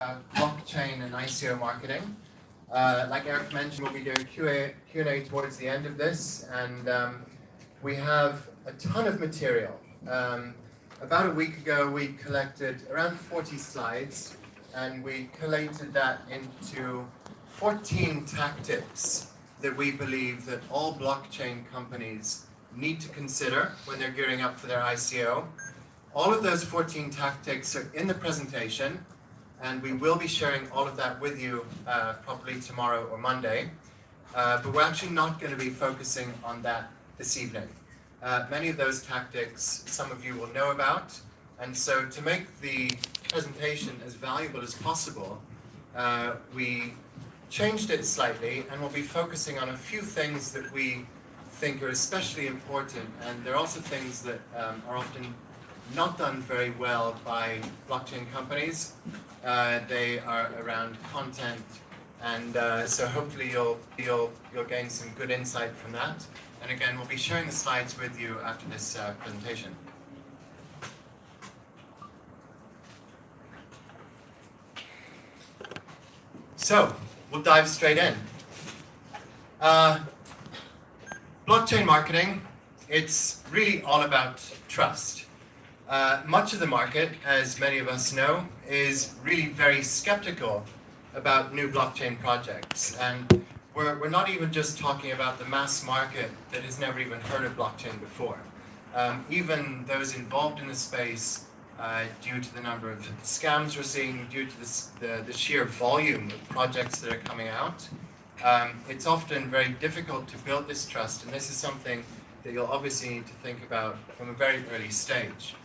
blockchain and ICO marketing. Like Eric mentioned, we'll be doing Q&A towards the end of this, and we have a ton of material. About a week ago, we collected around 40 slides, and we collated that into 14 tactics that we believe that all blockchain companies need to consider when they're gearing up for their ICO. All of those 14 tactics are in the presentation, and we will be sharing all of that with you probably tomorrow or Monday. But we're actually not going to be focusing on that this evening. Many of those tactics some of you will know about, and so to make the presentation as valuable as possible, we changed it slightly, and we'll be focusing on a few things that we think are especially important, and they're also things that are often not done very well by blockchain companies. They are around content, and so hopefully you'll gain some good insight from that. And again, we'll be sharing the slides with you after this presentation. So we'll dive straight in. Blockchain marketing, it's really all about trust. Much of the market, as many of us know, is really very skeptical about new blockchain projects. And we're not even just talking about the mass market that has never even heard of blockchain before. Even those involved in the space, due to the number of scams we're seeing, due to the sheer volume of projects that are coming out, it's often very difficult to build this trust, and this is something that you'll obviously need to think about from a very early stage.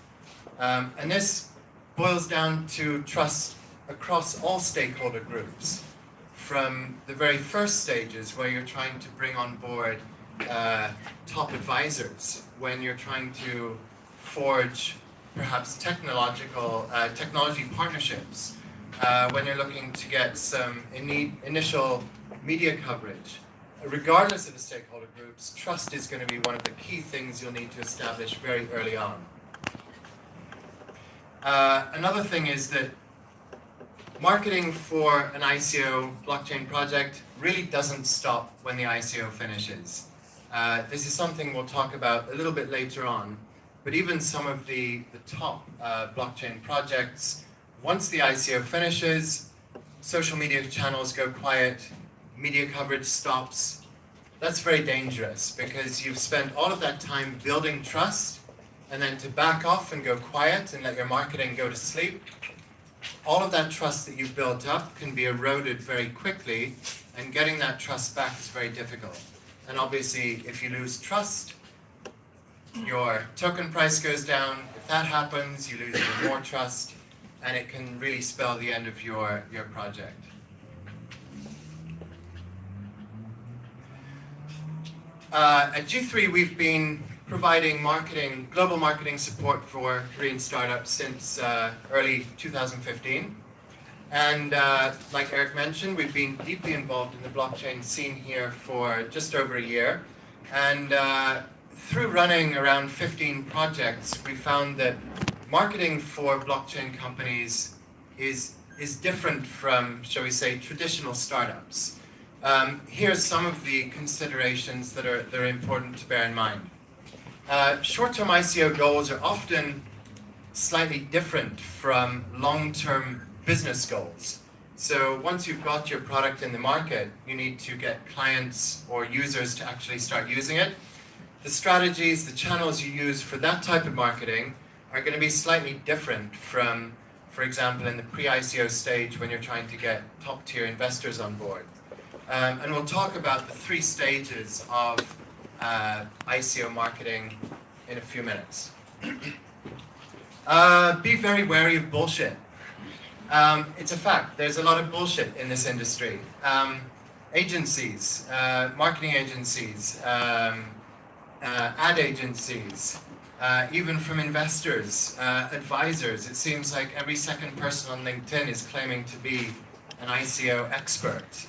And this boils down to trust across all stakeholder groups, from the very first stages where you're trying to bring on board top advisors, when you're trying to forge perhaps technology partnerships, when you're looking to get some initial media coverage. Regardless of the stakeholder groups, trust is going to be one of the key things you'll need to establish very early on. Another thing is that marketing for an ICO blockchain project really doesn't stop when the ICO finishes. This is something we'll talk about a little bit later on, but even some of the top blockchain projects, once the ICO finishes, social media channels go quiet, media coverage stops. That's very dangerous, because you've spent all of that time building trust, and then to back off and go quiet and let your marketing go to sleep, all of that trust that you've built up can be eroded very quickly, and getting that trust back is very difficult. And obviously, if you lose trust, your token price goes down. If that happens, you lose even more trust, and it can really spell the end of your project. At G3, we've been providing global marketing support for Korean startups since early 2015. And like Eric mentioned, we've been deeply involved in the blockchain scene here for just over a year. And through running around 15 projects, we found that marketing for blockchain companies is different from, shall we say, traditional startups. Here's some of the considerations that are important to bear in mind. Short-term ICO goals are often slightly different from long-term business goals. So once you've got your product in the market, you need to get clients or users to actually start using it. The strategies, the channels you use for that type of marketing are going to be slightly different from, for example, in the pre-ICO stage when you're trying to get top-tier investors on board. And we'll talk about the 3 stages of ICO marketing in a few minutes. Be very wary of bullshit. It's a fact. There's a lot of bullshit in this industry. Agencies, marketing agencies, ad agencies, even from investors, advisors. It seems like every second person on LinkedIn is claiming to be an ICO expert.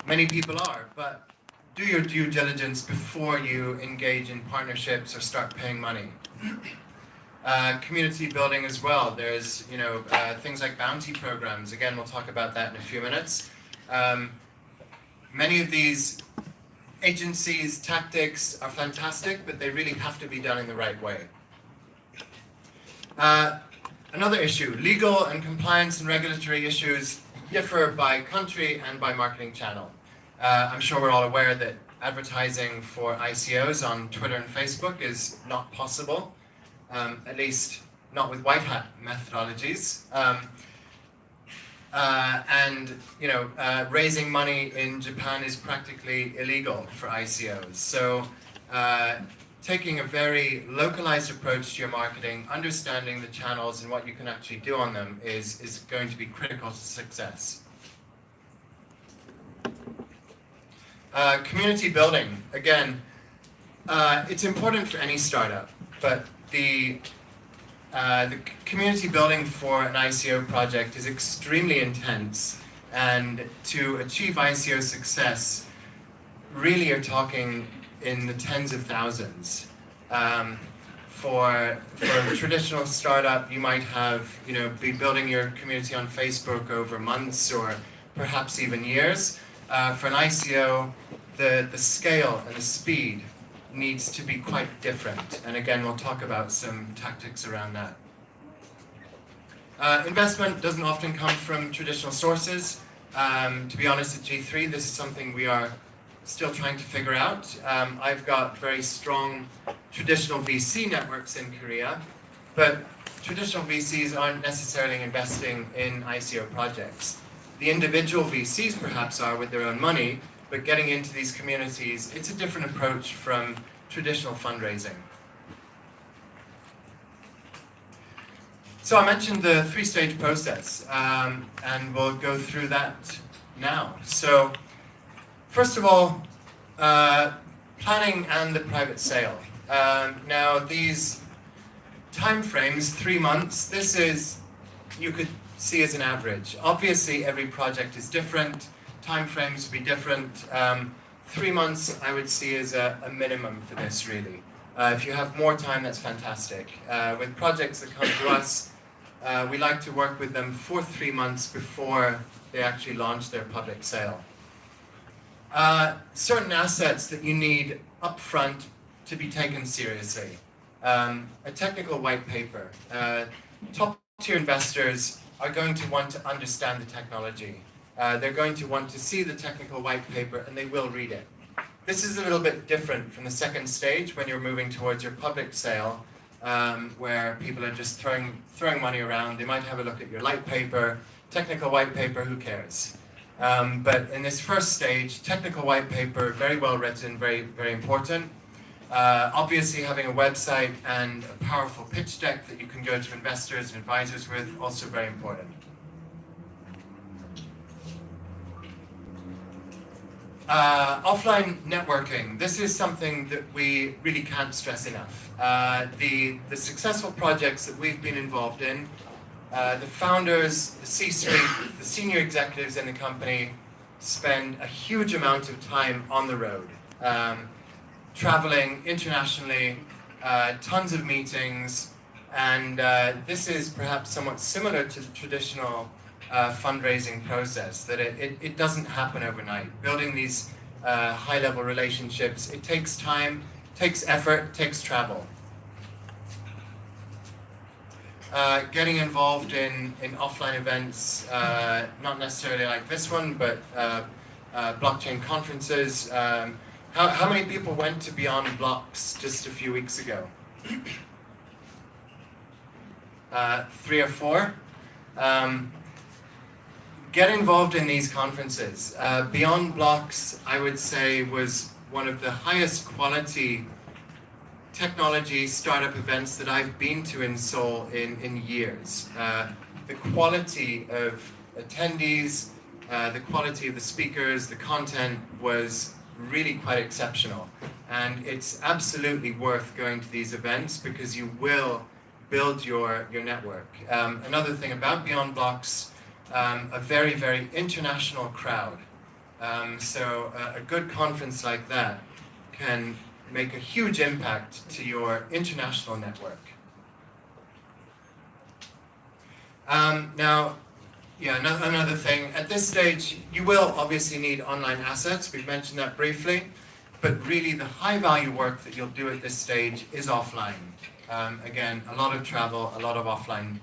Many people are, but do your due diligence before you engage in partnerships or start paying money. Community building as well. There's things like bounty programs. Again, we'll talk about that in a few minutes. Many of these agencies, tactics are fantastic, but they really have to be done in the right way. Another issue, legal and compliance and regulatory issues differ by country and by marketing channel. I'm sure we're all aware that advertising for ICOs on Twitter and Facebook is not possible, at least not with white hat methodologies. Raising money in Japan is practically illegal for ICOs. So taking a very localized approach to your marketing, understanding the channels and what you can actually do on them is going to be critical to success. Community building, again, it's important for any startup, but the community building for an ICO project is extremely intense, and to achieve ICO success, really you're talking in the tens of thousands. For a traditional startup, you might be building your community on Facebook over months or perhaps even years. For an ICO, the scale and the speed needs to be quite different. And again, we'll talk about some tactics around that. Investment doesn't often come from traditional sources. To be honest, at G3, this is something we are still trying to figure out. I've got very strong traditional VC networks in Korea, but traditional VCs aren't necessarily investing in ICO projects. The individual VCs perhaps are with their own money, but getting into these communities, it's a different approach from traditional fundraising. So I mentioned the three-stage process, and we'll go through that now. So first of all, planning and the private sale. Now these timeframes, 3 months, this is, you could see as an average. Obviously every project is different, timeframes will be different. 3 months I would see as a minimum for this really. If you have more time, that's fantastic. With projects that come to us, we like to work with them for 3 months before they actually launch their public sale. Certain assets that you need upfront to be taken seriously. A technical white paper. Top-tier investors are going to want to understand the technology. They're going to want to see the technical white paper, and they will read it. This is a little bit different from the second stage when you're moving towards your public sale, where people are just throwing money around. They might have a look at your light paper, technical white paper, who cares? But in this first stage, technical white paper, very well written, very, very important. Obviously having a website and a powerful pitch deck that you can go to investors and advisors with, also very important. Offline networking. This is something that we really can't stress enough. The successful projects that we've been involved in, the founders, the C-suite, the senior executives in the company spend a huge amount of time on the road, traveling internationally, tons of meetings, and this is perhaps somewhat similar to the traditional fundraising process, that it doesn't happen overnight. Building these high-level relationships, it takes time, takes effort, takes travel. Getting involved in offline events, not necessarily like this one, but blockchain conferences. How many people went to Beyond Blocks just a few weeks ago? 3 or 4. Get involved in these conferences. Beyond Blocks, I would say, was one of the highest quality technology startup events that I've been to in Seoul in years. The quality of attendees, the quality of the speakers, the content was really quite exceptional. And it's absolutely worth going to these events because you will build your network. Another thing about Beyond Blocks, a very, very international crowd. So a good conference like that can make a huge impact to your international network. Now, yeah, another thing. At this stage, you will obviously need online assets. We've mentioned that briefly. But really, the high-value work that you'll do at this stage is offline. Again, a lot of travel, a lot of offline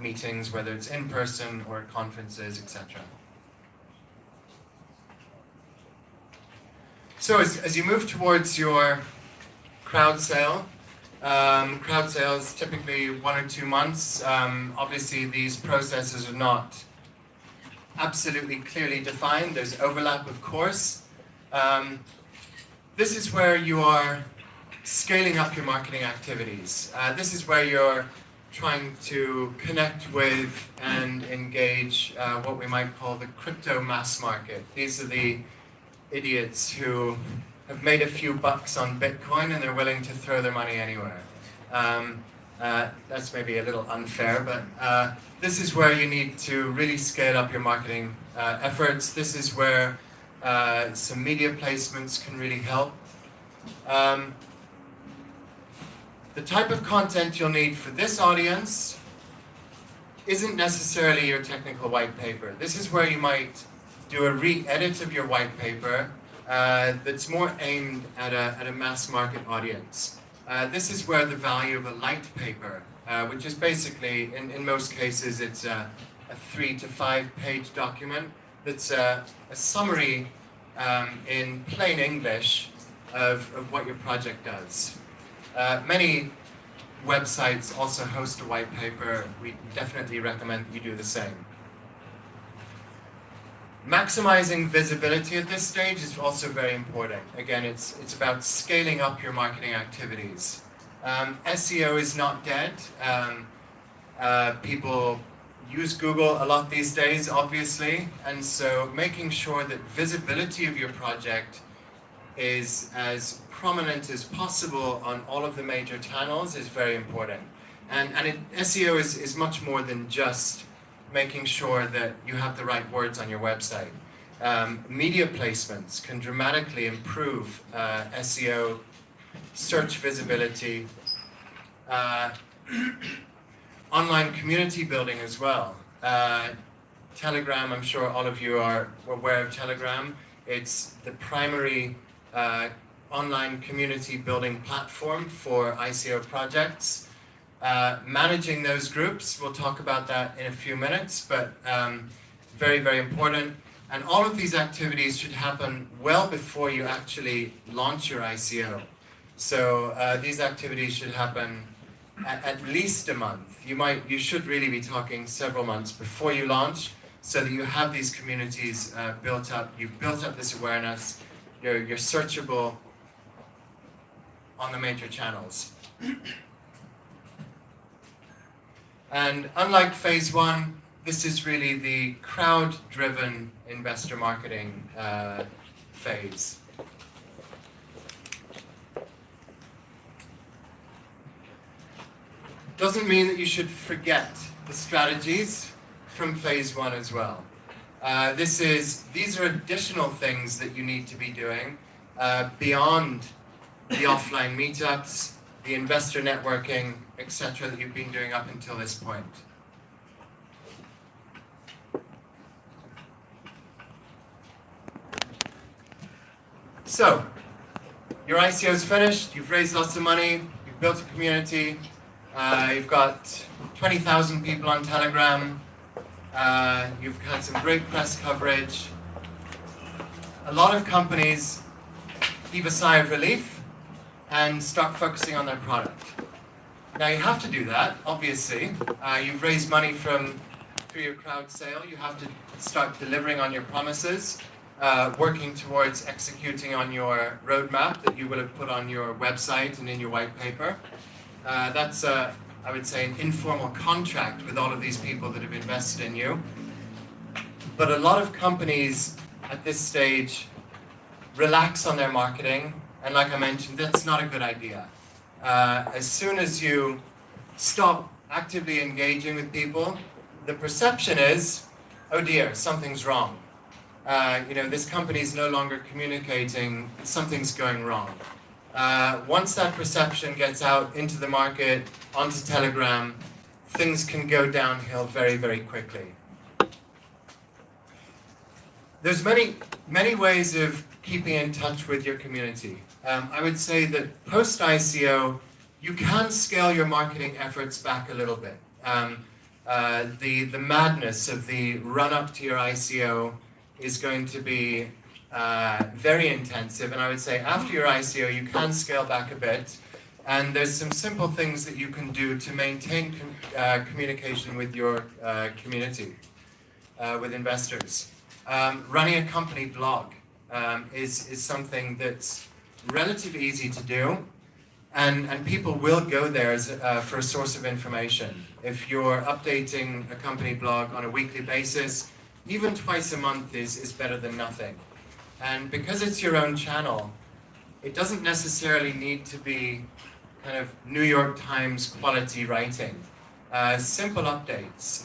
meetings, whether it's in person or at conferences, etc. So as you move towards your crowd sale is typically 1 or 2 months. Obviously, these processes are not absolutely clearly defined. There's overlap, of course. This is where you are scaling up your marketing activities. This is where you're trying to connect with and engage what we might call the crypto mass market. These are the idiots who have made a few bucks on Bitcoin and they're willing to throw their money anywhere. That's maybe a little unfair, but this is where you need to really scale up your marketing efforts. This is where some media placements can really help. The type of content you'll need for this audience isn't necessarily your technical white paper. This is where you might do a re-edit of your white paper that's more aimed at a mass market audience. This is where the value of a light paper, which is basically, in most cases, it's a 3 to 5 page document that's a summary in plain English of what your project does. Many websites also host a white paper. We definitely recommend that you do the same. Maximizing visibility at this stage is also very important. Again, it's about scaling up your marketing activities. SEO is not dead. People use Google a lot these days, obviously, and so making sure that visibility of your project is as prominent as possible on all of the major channels is very important. And SEO is much more than just making sure that you have the right words on your website. Media placements can dramatically improve SEO, search visibility, online community building as well. Telegram, I'm sure all of you are aware of Telegram. It's the primary online community building platform for ICO projects. Managing those groups, we'll talk about that in a few minutes, but very, very important. And all of these activities should happen well before you actually launch your ICO. So these activities should happen at least a month. You should really be talking several months before you launch, so that you have these communities built up. You've built up this awareness. You're searchable on the major channels. And unlike phase 1, this is really the crowd-driven investor marketing phase. Doesn't mean that you should forget the strategies from phase 1 as well. These are additional things that you need to be doing beyond the offline meetups, the investor networking, etc. that you've been doing up until this point. So, your ICO is finished, you've raised lots of money, you've built a community, you've got 20,000 people on Telegram, you've had some great press coverage. A lot of companies heave a sigh of relief and start focusing on their product. Now you have to do that, obviously. You've raised money through your crowd sale. You have to start delivering on your promises, working towards executing on your roadmap that you will have put on your website and in your white paper. That's, I would say, an informal contract with all of these people that have invested in you. But a lot of companies at this stage relax on their marketing, and like I mentioned, that's not a good idea. As soon as you stop actively engaging with people, the perception is, oh dear, something's wrong. This company is no longer communicating, something's going wrong. Once that perception gets out into the market, onto Telegram, things can go downhill very, very quickly. There's many ways of keeping in touch with your community. I would say that post-ICO, you can scale your marketing efforts back a little bit. The madness of the run-up to your ICO is going to be very intensive, and I would say after your ICO, you can scale back a bit. And there's some simple things that you can do to maintain communication with your community, with investors. Running a company blog is something that's relatively easy to do, and people will go there for a source of information. If you're updating a company blog on a weekly basis, even twice a month is better than nothing. And because it's your own channel, it doesn't necessarily need to be kind of New York Times quality writing. Simple updates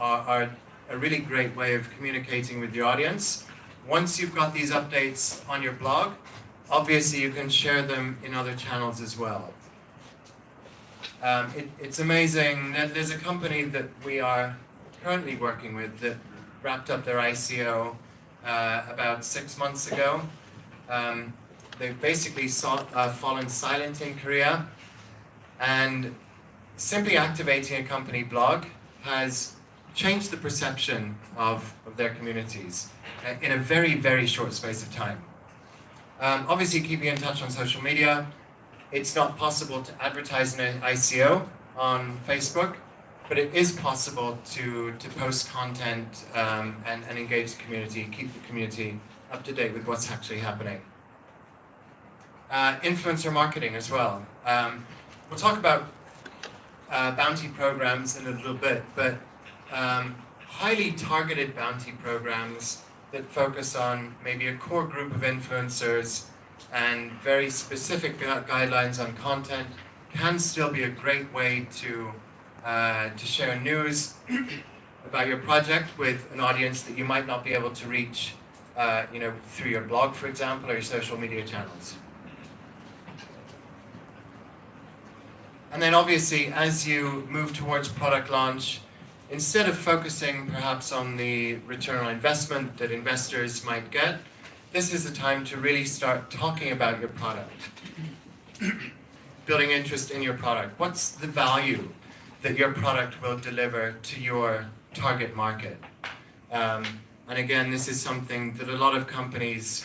are a really great way of communicating with your audience. Once you've got these updates on your blog, obviously you can share them in other channels as well. It's amazing. There's a company that we are currently working with that wrapped up their ICO about 6 months ago. They've basically fallen silent in Korea, and simply activating a company blog has changed the perception of their communities in a very, very short space of time. Obviously, keeping in touch on social media, it's not possible to advertise an ICO on Facebook, but it is possible to post content and engage the community, keep the community up to date with what's actually happening. Influencer marketing as well. We'll talk about bounty programs in a little bit, but highly targeted bounty programs that focus on maybe a core group of influencers and very specific guidelines on content can still be a great way to share news about your project with an audience that you might not be able to reach through your blog, for example, or your social media channels. And then obviously, as you move towards product launch, instead of focusing perhaps on the return on investment that investors might get, this is the time to really start talking about your product, building interest in your product. What's the value that your product will deliver to your target market? And again, this is something that a lot of companies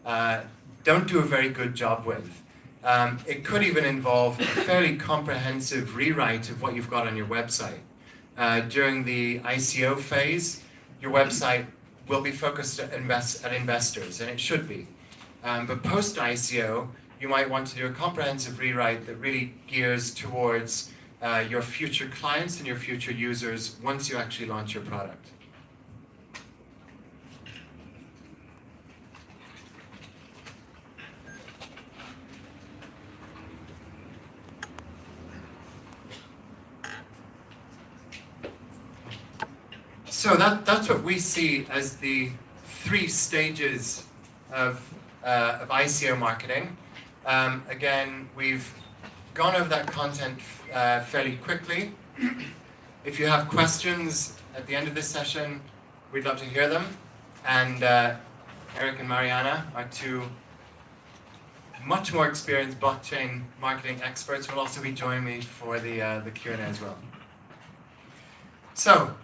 don't do a very good job with. It could even involve a fairly comprehensive rewrite of what you've got on your website. During the ICO phase, your website will be focused at investors, and it should be. But post-ICO, you might want to do a comprehensive rewrite that really gears towards your future clients and your future users once you actually launch your product. So that's what we see as the 3 stages of ICO marketing. Again, we've gone over that content fairly quickly. If you have questions at the end of this session, we'd love to hear them. And Eric and Mariana are 2 much more experienced blockchain marketing experts, will also be joining me for the Q&A as well. So,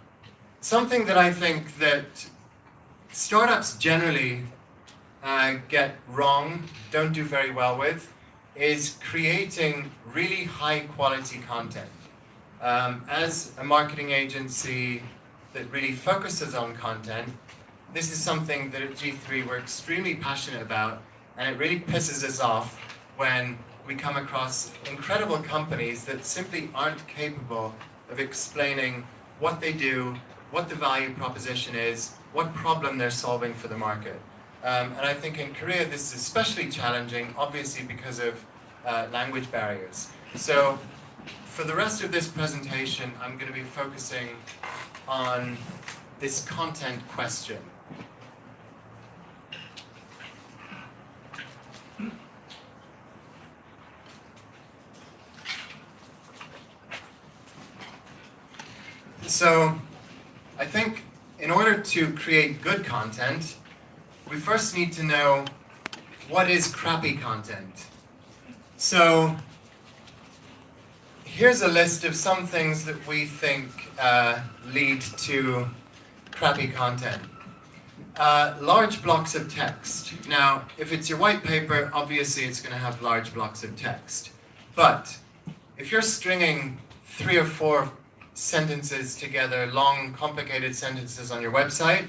something that I think that startups generally get wrong, don't do very well with, is creating really high quality content. As a marketing agency that really focuses on content, this is something that at G3 we're extremely passionate about, and it really pisses us off when we come across incredible companies that simply aren't capable of explaining what they do, what the value proposition is, what problem they're solving for the market. And I think in Korea this is especially challenging, obviously because of language barriers. So for the rest of this presentation, I'm going to be focusing on this content question. So I think in order to create good content, we first need to know what is crappy content. So here's a list of some things that we think lead to crappy content. Large blocks of text. Now, if it's your white paper, obviously it's going to have large blocks of text. But if you're stringing 3 or 4 sentences together, long, complicated sentences on your website,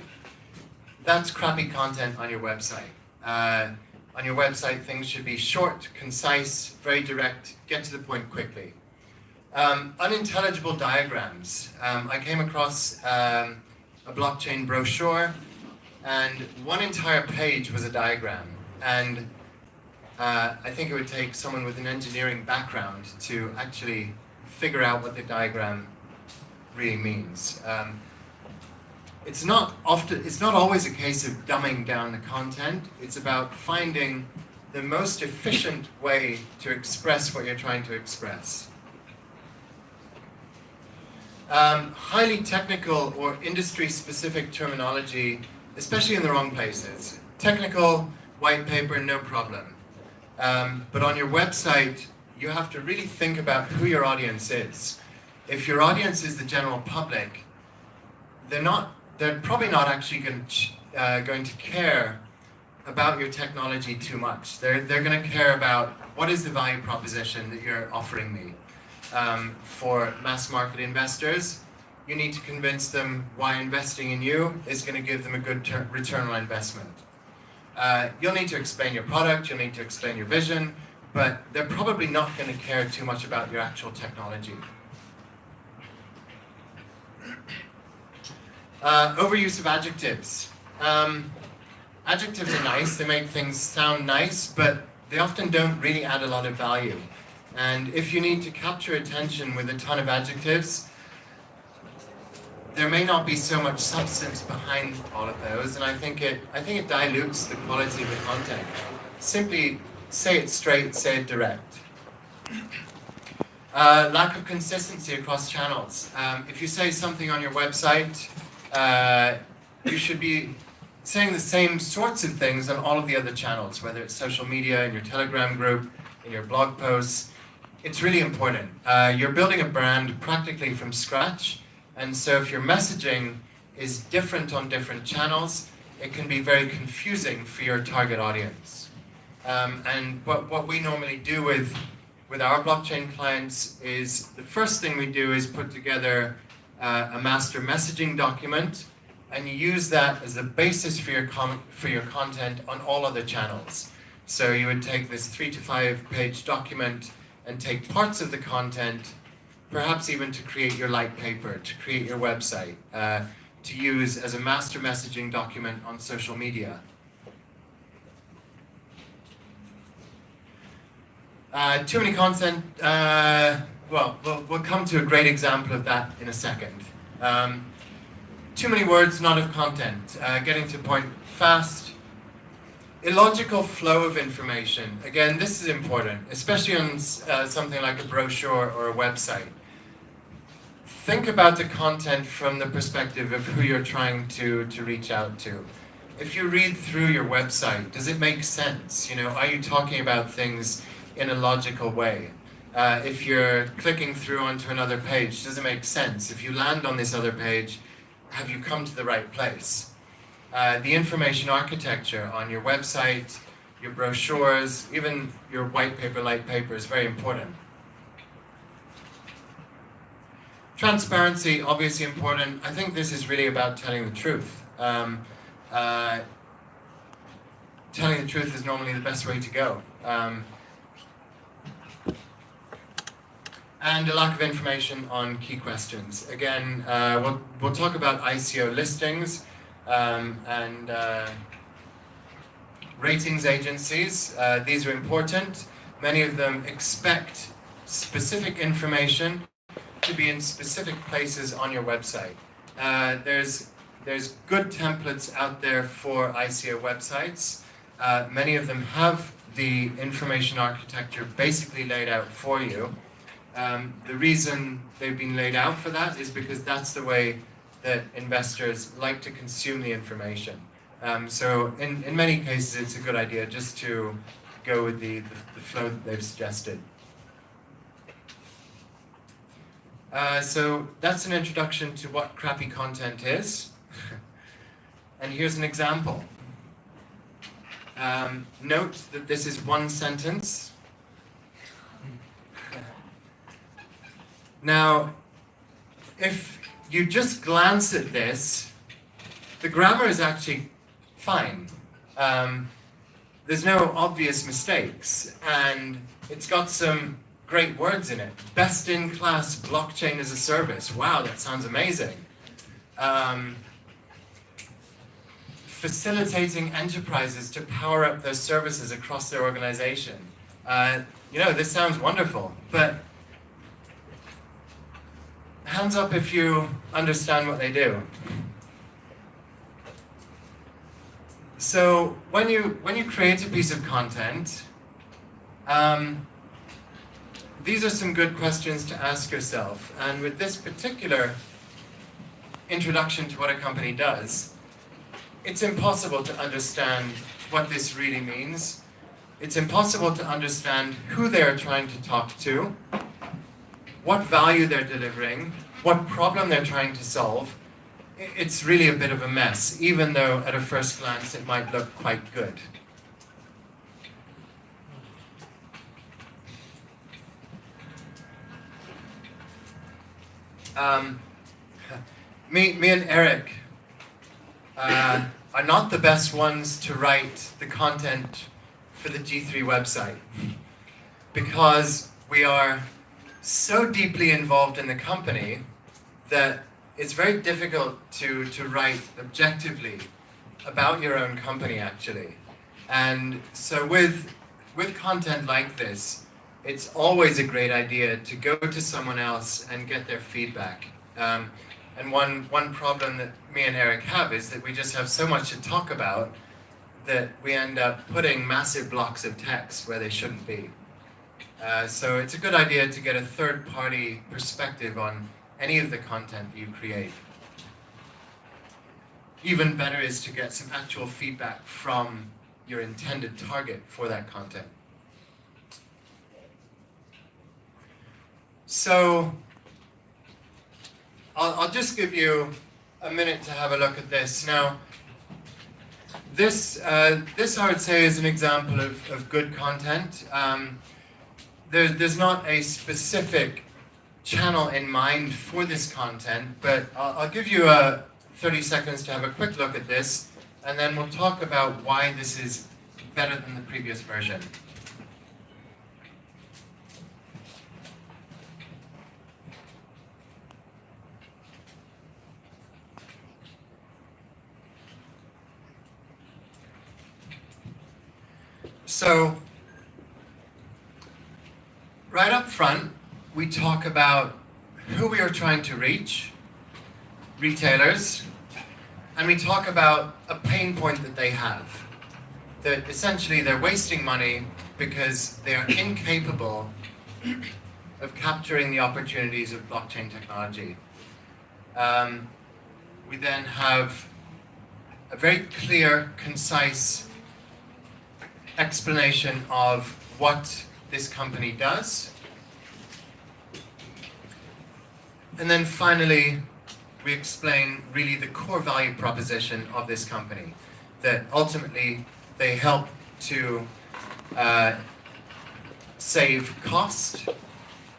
that's crappy content on your website. On your website, things should be short, concise, very direct, get to the point quickly. Unintelligible diagrams. I came across a blockchain brochure, and one entire page was a diagram. And I think it would take someone with an engineering background to actually figure out what the diagram really means. It's not always a case of dumbing down the content. It's about finding the most efficient way to express what you're trying to express. Highly technical or industry-specific terminology, especially in the wrong places. Technical, white paper, no problem. But on your website, you have to really think about who your audience is. If your audience is the general public, they're probably not actually going to care about your technology too much. They're going to care about what is the value proposition that you're offering me. For mass market investors, you need to convince them why investing in you is going to give them a good return on investment. You'll need to explain your product, you'll need to explain your vision, but they're probably not going to care too much about your actual technology. Overuse of adjectives. Adjectives are nice, they make things sound nice, but they often don't really add a lot of value. And if you need to capture attention with a ton of adjectives, there may not be so much substance behind all of those, and I think it dilutes the quality of the content. Simply say it straight, say it direct. Lack of consistency across channels. If you say something on your website, you should be saying the same sorts of things on all of the other channels, whether it's social media, in your Telegram group, in your blog posts. It's really important. You're building a brand practically from scratch, and so if your messaging is different on different channels, it can be very confusing for your target audience. And what we normally do with our blockchain clients is the first thing we do is put together a master messaging document, and you use that as the basis for your content on all other channels. So you would take this 3 to 5 page document and take parts of the content, perhaps even to create your light paper, to create your website, to use as a master messaging document on social media. Too many content, well, we'll come to a great example of that in a second. Too many words, not enough content. Getting to the point fast. Illogical flow of information. Again, this is important, especially on something like a brochure or a website. Think about the content from the perspective of who you're trying to reach out to. If you read through your website, does it make sense? You know, are you talking about things in a logical way? If you're clicking through onto another page, does it make sense? If you land on this other page, have you come to the right place? The information architecture on your website, your brochures, even your white paper, light paper is very important. Transparency, obviously important. I think this is really about telling the truth. Telling the truth is normally the best way to go. And a lack of information on key questions. Again, we'll talk about ICO listings and ratings agencies. These are important. Many of them expect specific information to be in specific places on your website. There's good templates out there for ICO websites. Many of them have the information architecture basically laid out for you. The reason they've been laid out for that is because that's the way that investors like to consume the information. So in many cases, it's a good idea just to go with the flow that they've suggested. So that's an introduction to what crappy content is. And here's an example. Note that this is one sentence. Now, if you just glance at this, the grammar is actually fine. There's no obvious mistakes, and it's got some great words in it. Best-in-class blockchain as a service. Wow, that sounds amazing. Facilitating enterprises to power up their services across their organization. This sounds wonderful, but hands up if you understand what they do. So when you create a piece of content, these are some good questions to ask yourself. And with this particular introduction to what a company does, it's impossible to understand what this really means. It's impossible to understand who they're trying to talk to, what value they're delivering, what problem they're trying to solve. It's really a bit of a mess, even though at a first glance it might look quite good. Me and Eric are not the best ones to write the content for the G3 website, because we are so deeply involved in the company that it's very difficult to write objectively about your own company, actually. And so with content like this, it's always a great idea to go to someone else and get their feedback. And one problem that me and Eric have is that we just have so much to talk about that we end up putting massive blocks of text where they shouldn't be. So it's a good idea to get a third-party perspective on any of the content you create. Even better is to get some actual feedback from your intended target for that content. So I'll just give you a minute to have a look at this. Now, this I would say is an example of good content. There's not a specific channel in mind for this content, but I'll give you 30 seconds to have a quick look at this, and then we'll talk about why this is better than the previous version. So, right up front, we talk about who we are trying to reach, retailers, and we talk about a pain point that they have. That essentially they're wasting money because they are incapable of capturing the opportunities of blockchain technology. We then have a very clear, concise explanation of what this company does. And then finally, we explain really the core value proposition of this company, that ultimately they help to save cost,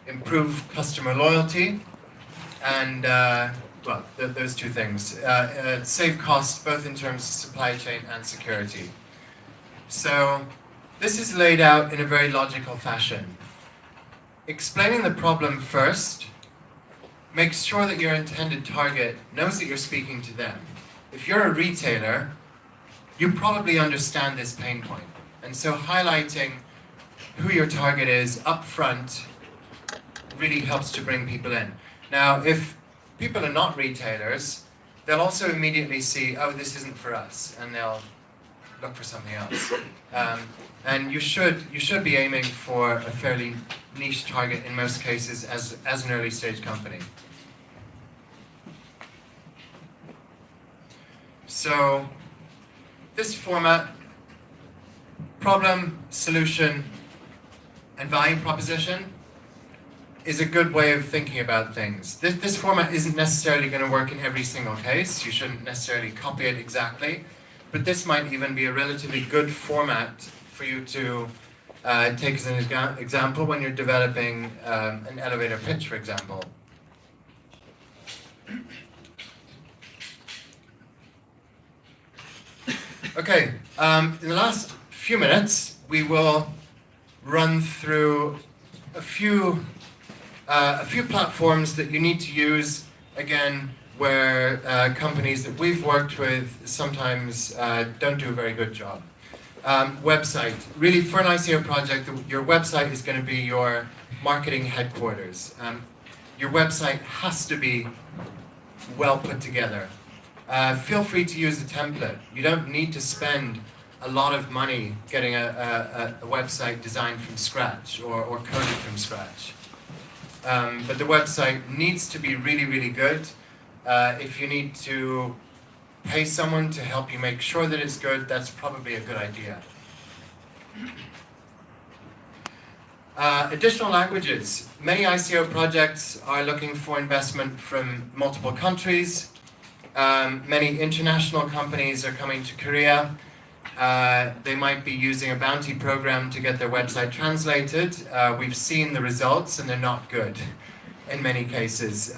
improve customer loyalty, and those two things. Save cost both in terms of supply chain and security. So this is laid out in a very logical fashion. Explaining the problem first makes sure that your intended target knows that you're speaking to them. If you're a retailer, you probably understand this pain point. And so highlighting who your target is up front really helps to bring people in. Now, if people are not retailers, they'll also immediately see, oh, this isn't for us, and they'll look for something else. And you should be aiming for a fairly niche target in most cases as an early stage company. So this format, problem, solution, and value proposition, is a good way of thinking about things. This format isn't necessarily going to work in every single case. You shouldn't necessarily copy it exactly, but this might even be a relatively good format for you to take as an example when you're developing an elevator pitch, for example. Okay, in the last few minutes, we will run through a few platforms that you need to use, again, where companies that we've worked with sometimes don't do a very good job. Website. Really, for an ICO project, your website is going to be your marketing headquarters. Your website has to be well put together. Feel free to use a template. You don't need to spend a lot of money getting a website designed from scratch or coded from scratch. But the website needs to be really, really good. If you need to pay someone to help you make sure that it's good, that's probably a good idea. Additional languages. Many ICO projects are looking for investment from multiple countries. Many international companies are coming to Korea. They might be using a bounty program to get their website translated. We've seen the results and they're not good in many cases.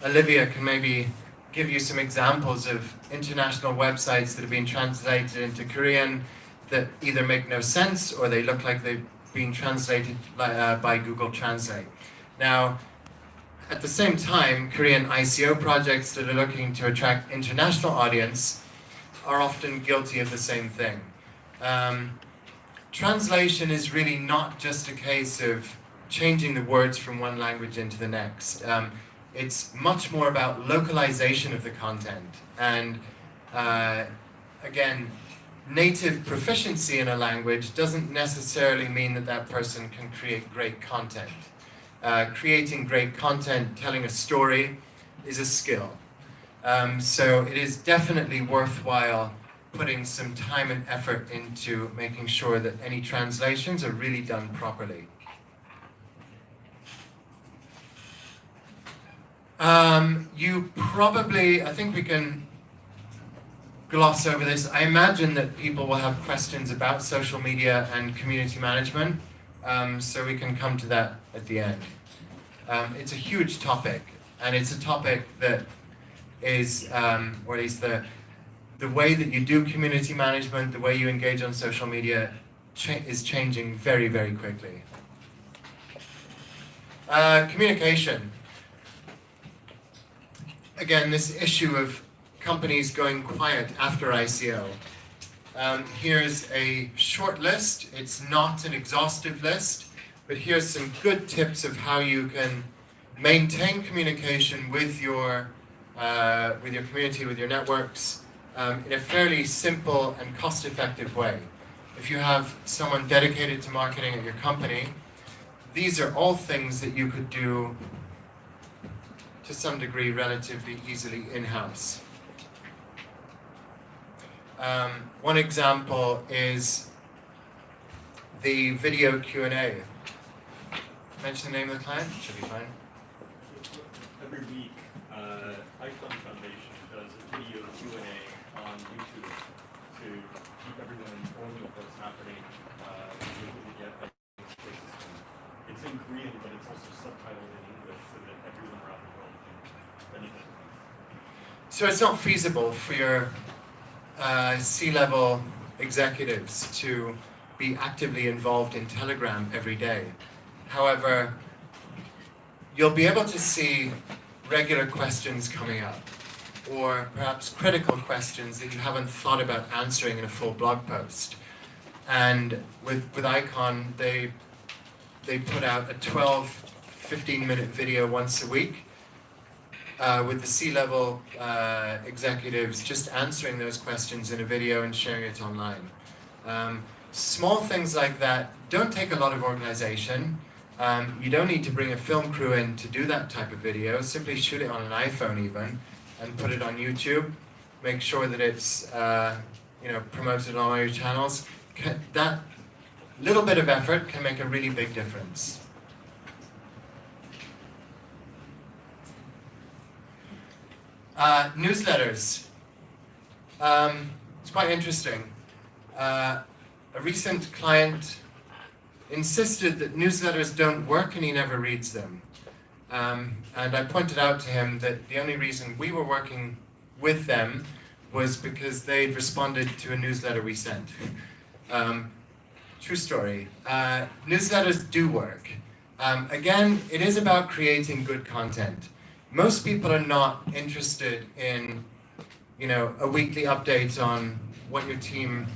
Olivia can maybe give you some examples of international websites that have been translated into Korean that either make no sense or they look like they've been translated by Google Translate. Now, at the same time, Korean ICO projects that are looking to attract international audience are often guilty of the same thing. Translation is really not just a case of changing the words from one language into the next. It's much more about localization of the content. And again, native proficiency in a language doesn't necessarily mean that that person can create great content. Creating great content, telling a story, is a skill. So it is definitely worthwhile putting some time and effort into making sure that any translations are really done properly. You probably, I think we can gloss over this. I imagine that people will have questions about social media and community management, so we can come to that at the end. It's a huge topic, and it's a topic that is, or at least the way that you do community management, the way you engage on social media is changing very, very quickly. Communication. Again, this issue of companies going quiet after ICO. Here's a short list. It's not an exhaustive list, but here's some good tips of how you can maintain communication with your community, with your networks, in a fairly simple and cost-effective way. If you have someone dedicated to marketing at your company, these are all things that you could do to some degree relatively easily in-house. One example is the video Q&A. Mention the name of the client, should be fine. Every week, Parners Foundation does a video Q&A on YouTube to keep everyone informed of what's happening. It's in Korean, but it's also subtitled in English so that everyone around the world can benefit. So it's not feasible for your C-level executives to be actively involved in Telegram every day. However, you'll be able to see regular questions coming up, or perhaps critical questions that you haven't thought about answering in a full blog post. And with Icon, they put out a 12, 15-minute video once a week. with the C-level executives, just answering those questions in a video and sharing it online. Small things like that don't take a lot of organization. You don't need to bring a film crew in to do that type of video. Simply shoot it on an iPhone even and put it on YouTube. Make sure that it's promoted on all your channels. That little bit of effort can make a really big difference. Newsletters. It's quite interesting. A recent client insisted that newsletters don't work and he never reads them. And I pointed out to him that the only reason we were working with them was because they'd responded to a newsletter we sent. True story. Newsletters do work. Again, it is about creating good content. Most people are not interested in, a weekly update on what your team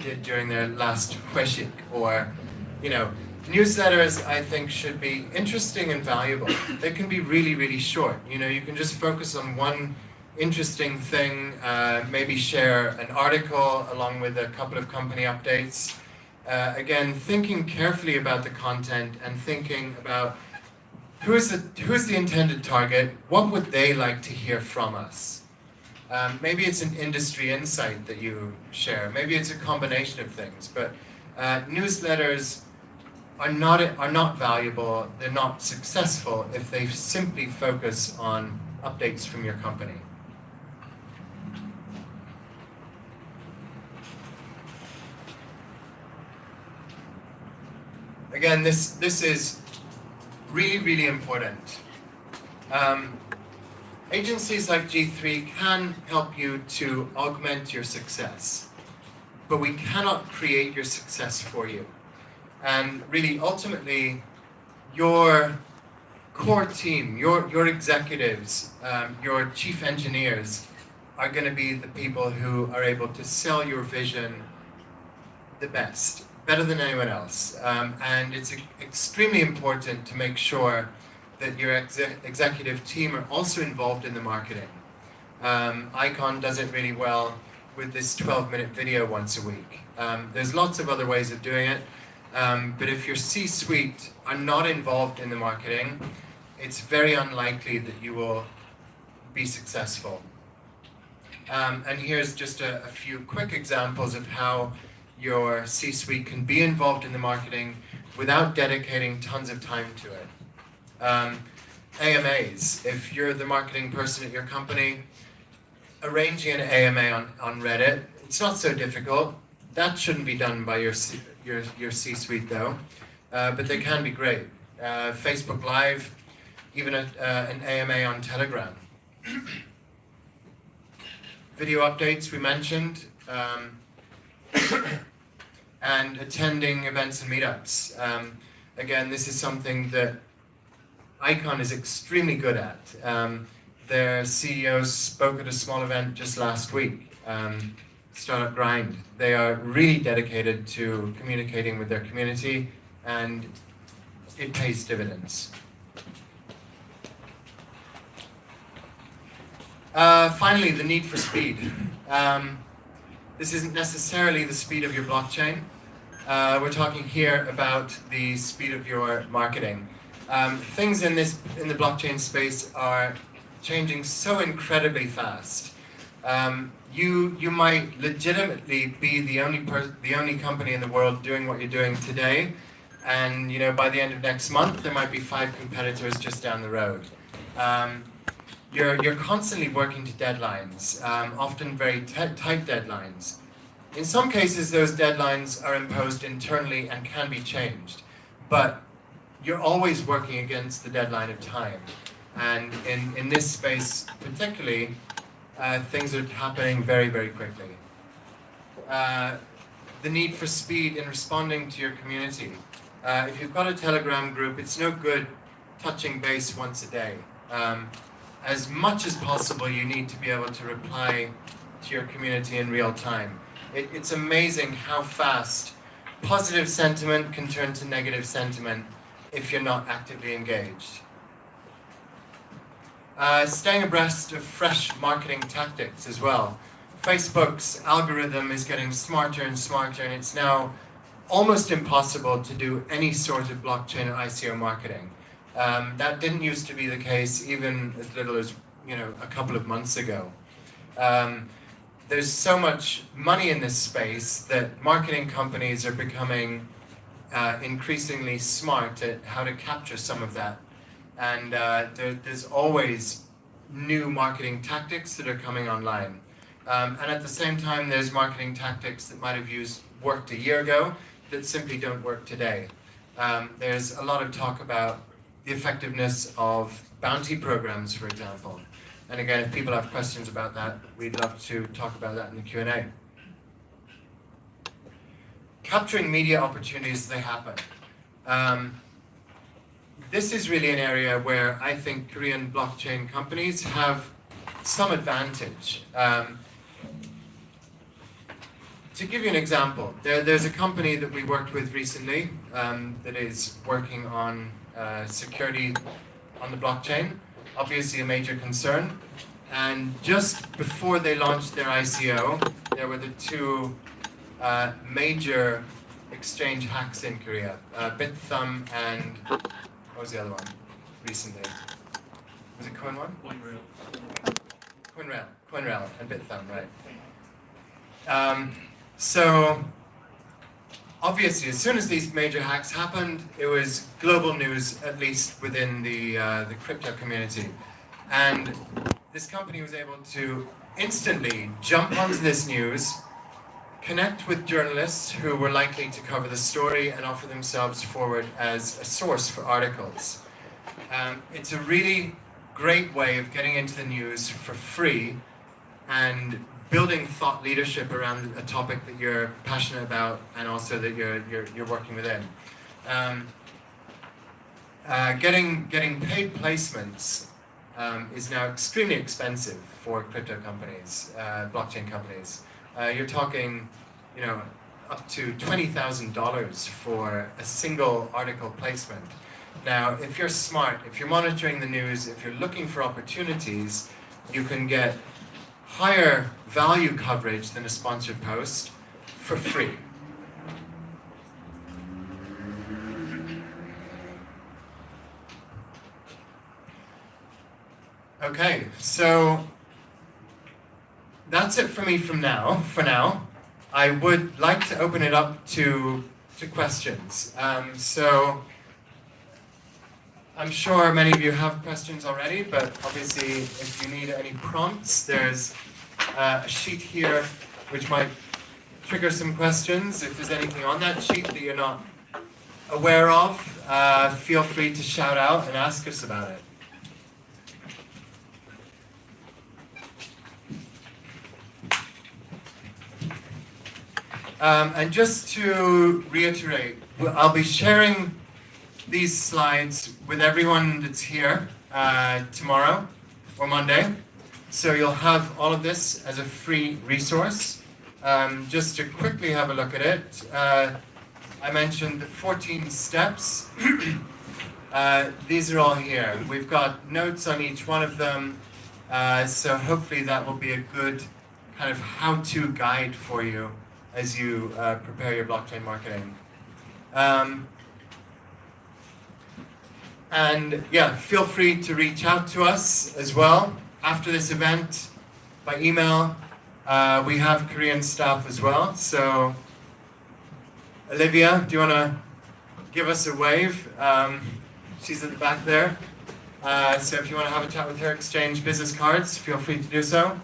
did during their last week, or, newsletters I think should be interesting and valuable. They can be really, really short. You can just focus on one interesting thing, maybe share an article along with a couple of company updates. Again, thinking carefully about the content and thinking about who's the intended target, what would they like to hear from us? Maybe it's an industry insight that you share, maybe it's a combination of things, but newsletters are not valuable, they're not successful if they simply focus on updates from your company. Again, this is really, really important. Agencies like G3 can help you to augment your success, but we cannot create your success for you. And really, ultimately, your core team, your executives, your chief engineers are going to be the people who are able to sell your vision the best, better than anyone else. And it's extremely important to make sure that your executive team are also involved in the marketing. Icon does it really well with this 12-minute video once a week. There's lots of other ways of doing it, but if your C-suite are not involved in the marketing, it's very unlikely that you will be successful. And here's just a few quick examples of how your C-suite can be involved in the marketing without dedicating tons of time to it. AMAs, if you're the marketing person at your company, arranging an AMA on Reddit, it's not so difficult. That shouldn't be done by your C-suite though, but they can be great. Facebook Live, even an AMA on Telegram. Video updates we mentioned, and attending events and meetups. Again, this is something that Icon is extremely good at. Their CEO spoke at a small event just last week, Startup Grind. They are really dedicated to communicating with their community, and it pays dividends. Finally, the need for speed. This isn't necessarily the speed of your blockchain. We're talking here about the speed of your marketing. Things in the blockchain space are changing so incredibly fast. You might legitimately be the only company in the world doing what you're doing today, and by the end of next month there might be 5 competitors just down the road. You're constantly working to deadlines, often very tight deadlines. In some cases, those deadlines are imposed internally and can be changed, but you're always working against the deadline of time. And in this space particularly, things are happening very, very quickly. The need for speed in responding to your community. If you've got a Telegram group, it's no good touching base once a day. As much as possible, you need to be able to reply to your community in real time. It's amazing how fast positive sentiment can turn to negative sentiment if you're not actively engaged. Staying abreast of fresh marketing tactics as well. Facebook's algorithm is getting smarter and smarter, and it's now almost impossible to do any sort of blockchain or ICO marketing. That didn't used to be the case even as little as a couple of months ago. There's so much money in this space that marketing companies are becoming increasingly smart at how to capture some of that. And there's always new marketing tactics that are coming online. And at the same time, there's marketing tactics that might have worked a year ago that simply don't work today. There's a lot of talk about the effectiveness of bounty programs, for example. And again, if people have questions about that, we'd love to talk about that in the Q&A. Capturing media opportunities as they happen. This is really an area where I think Korean blockchain companies have some advantage. To give you an example, there's a company that we worked with recently that is working on security on the blockchain, obviously a major concern. And just before they launched their ICO, there were the two major exchange hacks in Korea, BitThumb and what was the other one recently? Was it Coinone? Coinrail and BitThumb, right. So obviously, as soon as these major hacks happened, it was global news, at least within the crypto community. And this company was able to instantly jump onto this news, connect with journalists who were likely to cover the story and offer themselves forward as a source for articles. It's a really great way of getting into the news for free and building thought leadership around a topic that you're passionate about and also that you're working within. Getting paid placements is now extremely expensive for crypto companies, blockchain companies. You're talking, up to $20,000 for a single article placement. Now, if you're smart, if you're monitoring the news, if you're looking for opportunities, you can get higher value coverage than a sponsored post for free. Okay, so that's it for me for now. I would like to open it up to questions. So I'm sure many of you have questions already, but obviously if you need any prompts, there's a sheet here which might trigger some questions. If there's anything on that sheet that you're not aware of, feel free to shout out and ask us about it. And just to reiterate, I'll be sharing these slides with everyone that's here tomorrow or Monday. So you'll have all of this as a free resource. Just to quickly have a look at it, I mentioned the 14 steps. These are all here. We've got notes on each one of them. So hopefully that will be a good kind of how-to guide for you as you prepare your blockchain marketing. And yeah, feel free to reach out to us as well after this event by email. We have Korean staff as well. So Olivia, do you want to give us a wave? She's at the back there. So if you want to have a chat with her, exchange business cards, feel free to do so.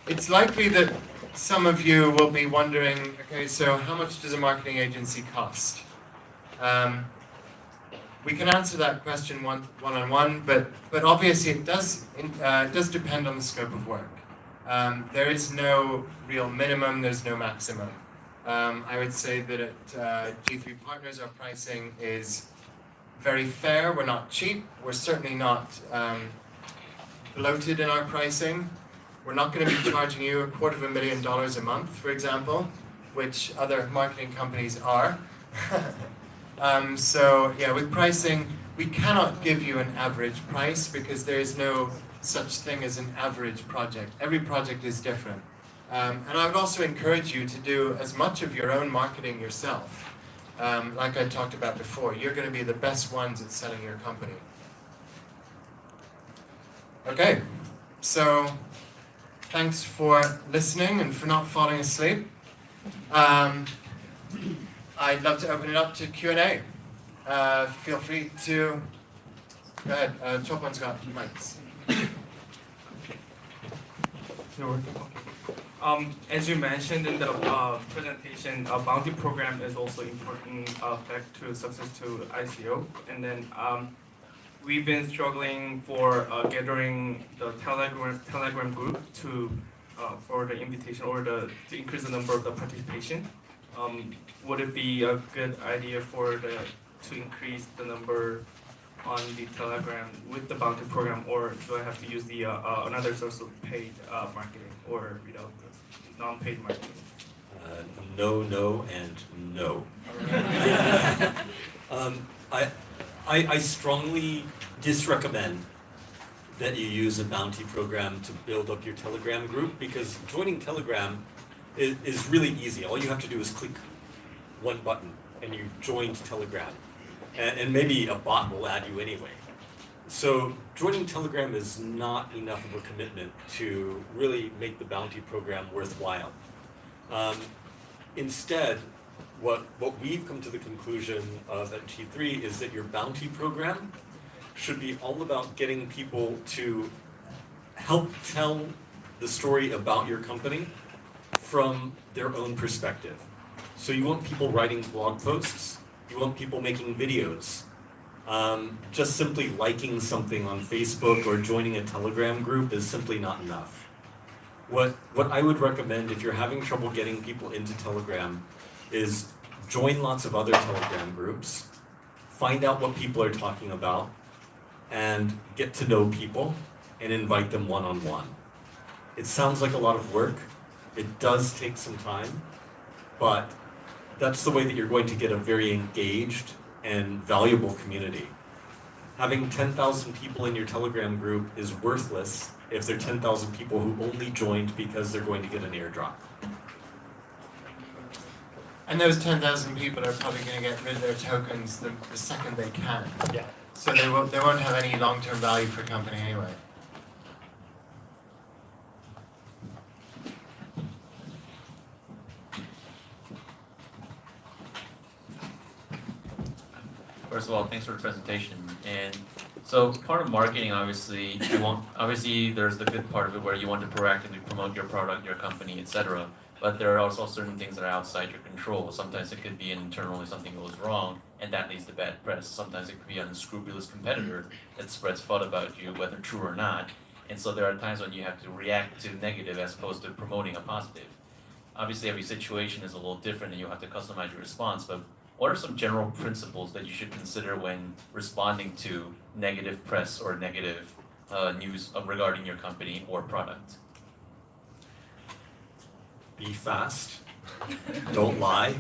It's likely that some of you will be wondering, okay, so how much does a marketing agency cost? We can answer that question one-on-one, but obviously it does depend on the scope of work. There is no real minimum, there's no maximum. I would say that at G3 Partners, our pricing is very fair. We're not cheap. We're certainly not bloated in our pricing. We're not going to be charging you $250,000 a month, for example, which other marketing companies are. So yeah, with pricing, we cannot give you an average price because there is no such thing as an average project. Every project is different. And I would also encourage you to do as much of your own marketing yourself. Like I talked about before, you're going to be the best ones at selling your company. Okay, so thanks for listening and for not falling asleep. I'd love to open it up to Q&A. Feel free to go ahead. Chopin's got mics. As you mentioned in the presentation, a bounty program is also important factor to success to ICO. And then we've been struggling for gathering the Telegram group to for the invitation or to increase the number of the participation. Would it be a good idea to increase the number on the Telegram with the bounty program, or do I have to use the another source of paid marketing or non-paid marketing? No, and no. I strongly disrecommend that you use a bounty program to build up your Telegram group, because joining Telegram is really easy. All you have to do is click one button and you've joined Telegram. And maybe a bot will add you anyway. So joining Telegram is not enough of a commitment to really make the bounty program worthwhile. Instead, what we've come to the conclusion of at T3 is that your bounty program should be all about getting people to help tell the story about your company from their own perspective. So you want people writing blog posts, you want people making videos. Just simply liking something on Facebook or joining a Telegram group is simply not enough. What I would recommend if you're having trouble getting people into Telegram is join lots of other Telegram groups, find out what people are talking about, and get to know people and invite them one-on-one. It sounds like a lot of work. It does take some time, but that's the way that you're going to get a very engaged and valuable community. Having 10,000 people in your Telegram group is worthless if there are 10,000 people who only joined because they're going to get an airdrop. And those 10,000 people are probably going to get rid of their tokens the second they can. Yeah. So they won't have any long-term value for the company anyway. First of all, thanks for the presentation. And so part of marketing, obviously, there's the good part of it where you want to proactively promote your product, your company, etc. But there are also certain things that are outside your control. Sometimes it could be internally something goes wrong, and that leads to bad press. Sometimes it could be an unscrupulous competitor that spreads FUD about you, whether true or not. And so there are times when you have to react to negative as opposed to promoting a positive. Obviously, every situation is a little different, and you have to customize your response. But what are some general principles that you should consider when responding to negative press or negative news regarding your company or product? Be fast. Don't lie.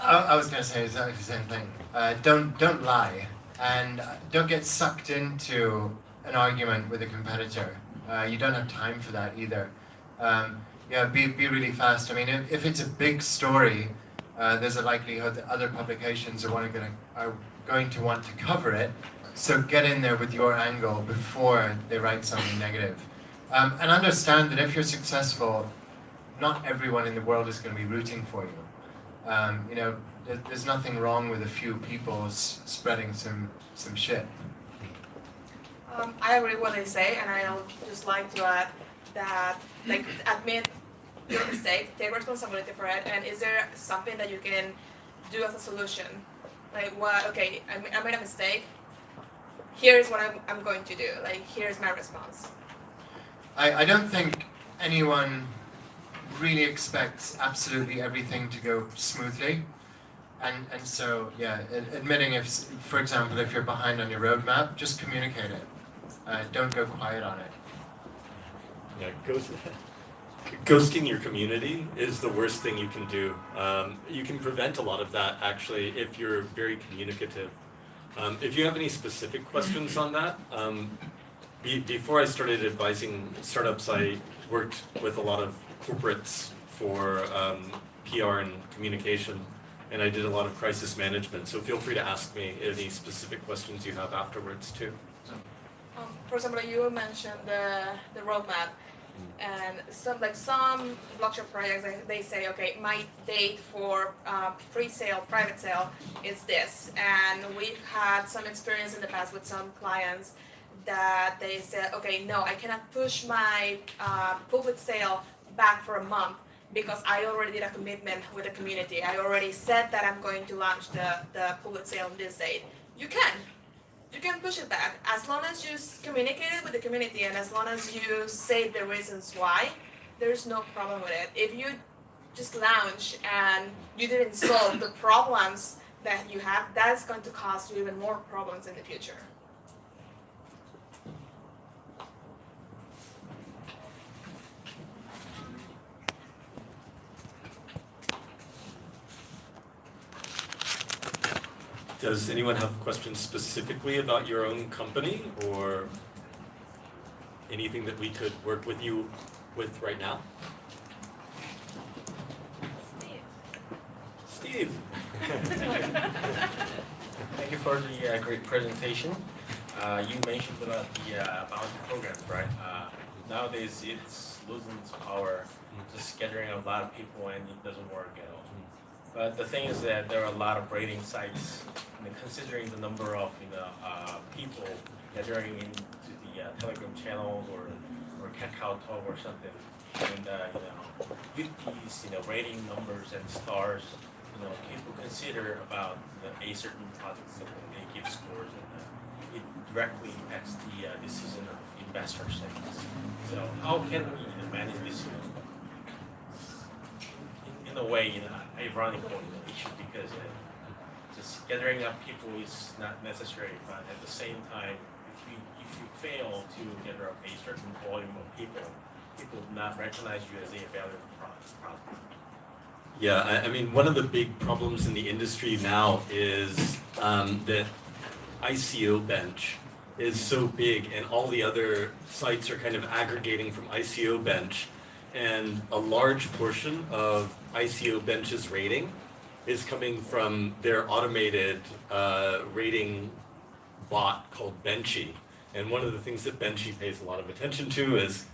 I was going to say exactly the same thing. Don't lie, and don't get sucked into an argument with a competitor. You don't have time for that either. Be really fast. I mean, if it's a big story, there's a likelihood that other publications are going to want to cover it. So get in there with your angle before they write something negative. And understand that if you're successful, not everyone in the world is going to be rooting for you. There's nothing wrong with a few people spreading some shit. I agree with what they say, and I would just like to add that, admit your mistake, take responsibility for it, and is there something that you can do as a solution? Okay, I made a mistake, here's what I'm going to do, here's my response. I don't think anyone really expects absolutely everything to go smoothly. And so, admitting for example, if you're behind on your roadmap, just communicate it. Don't go quiet on it. Yeah, go ghosting your community is the worst thing you can do. You can prevent a lot of that actually if you're very communicative. If you have any specific questions on that, before I started advising startups, I worked with a lot of corporates for PR and communication, and I did a lot of crisis management. So feel free to ask me any specific questions you have afterwards too. For example, you mentioned the roadmap, and some blockchain projects they say, okay, my date for pre-sale, private sale is this, and we've had some experience in the past with some clients that they said, okay, no, I cannot push my public sale back for a month because I already did a commitment with the community. I already said that I'm going to launch the public sale on this date. You can push it back as long as you communicate it with the community and as long as you say the reasons why. There's no problem with it. If you just launch and you didn't solve the problems that you have, that's going to cause you even more problems in the future. Does anyone have questions specifically about your own company or anything that we could work with you with right now? Steve. Thank you for the great presentation. You mentioned about the bounty programs, right? Nowadays, it's losing its power, just gathering a lot of people, and it doesn't work at all. But the thing is that there are a lot of rating sites, and considering the number of people gathering into the Telegram channels or Kakao Talk or something, and with these rating numbers and stars, people consider about a certain project, so they give scores, and it directly impacts the decision of investors. So how can we manage this? In a way, ironical issue because just gathering up people is not necessary, but at the same time, if you fail to gather up a certain volume of people will not recognize you as a valuable product. Yeah, I mean, one of the big problems in the industry now is that ICO Bench is so big and all the other sites are kind of aggregating from ICO Bench, and a large portion of ICO Bench's rating is coming from their automated rating bot called Benchy. And one of the things that Benchy pays a lot of attention to is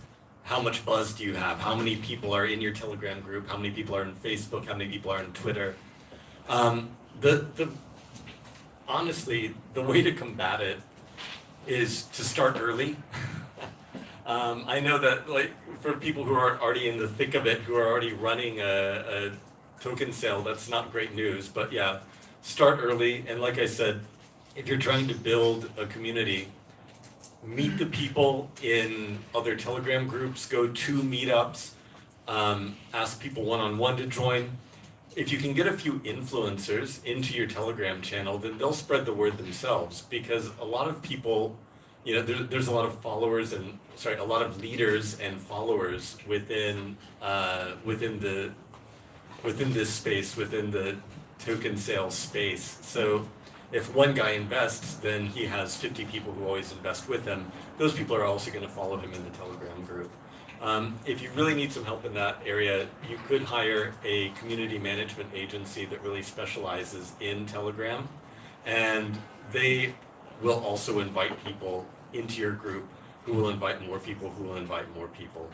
how much buzz do you have? How many people are in your Telegram group? How many people are in Facebook? How many people are on Twitter? Honestly, the way to combat it is to start early. I know that for people who are already in the thick of it, who are already running a token sale, that's not great news. But yeah, start early. And like I said, if you're trying to build a community, meet the people in other Telegram groups, go to meetups, ask people one-on-one to join. If you can get a few influencers into your Telegram channel, then they'll spread the word themselves, because a lot of people, there's a lot of followers and a lot of leaders and followers within this space, within the token sales space. So if one guy invests, then he has 50 people who always invest with him. Those people are also going to follow him in the Telegram group. If you really need some help in that area, you could hire a community management agency that really specializes in Telegram, and they will also invite people into your group who will invite more people, who will invite more people.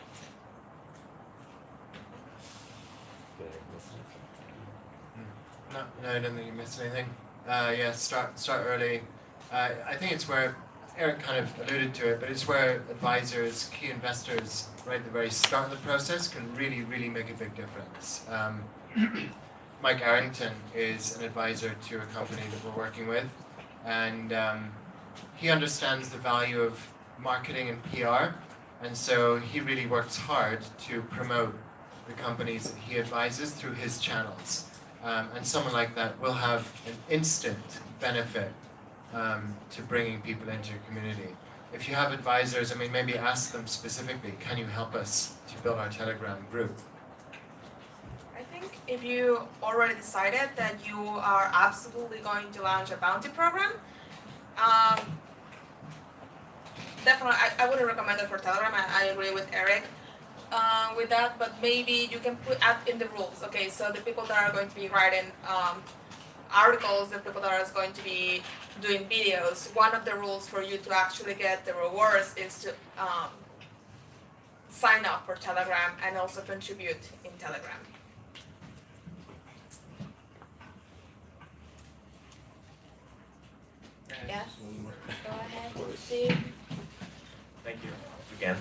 No, I don't think you missed anything. Yeah, start early. I think it's where Eric kind of alluded to it, but it's where advisors, key investors, right at the very start of the process can really, really make a big difference. Mike Arrington is an advisor to a company that we're working with, and he understands the value of marketing and PR, and so he really works hard to promote the companies that he advises through his channels. And someone like that will have an instant benefit to bringing people into your community. if you have advisors, I mean, maybe ask them specifically, can you help us to build our Telegram group? I think if you already decided that you are absolutely going to launch a bounty program, definitely I wouldn't recommend it for Telegram. I agree with Eric with that, but maybe you can add in the rules. Okay, so the people that are going to be writing articles, the people that are going to be doing videos, one of the rules for you to actually get the rewards is to sign up for Telegram and also contribute in Telegram. Yes, go ahead, Steve. Thank you again.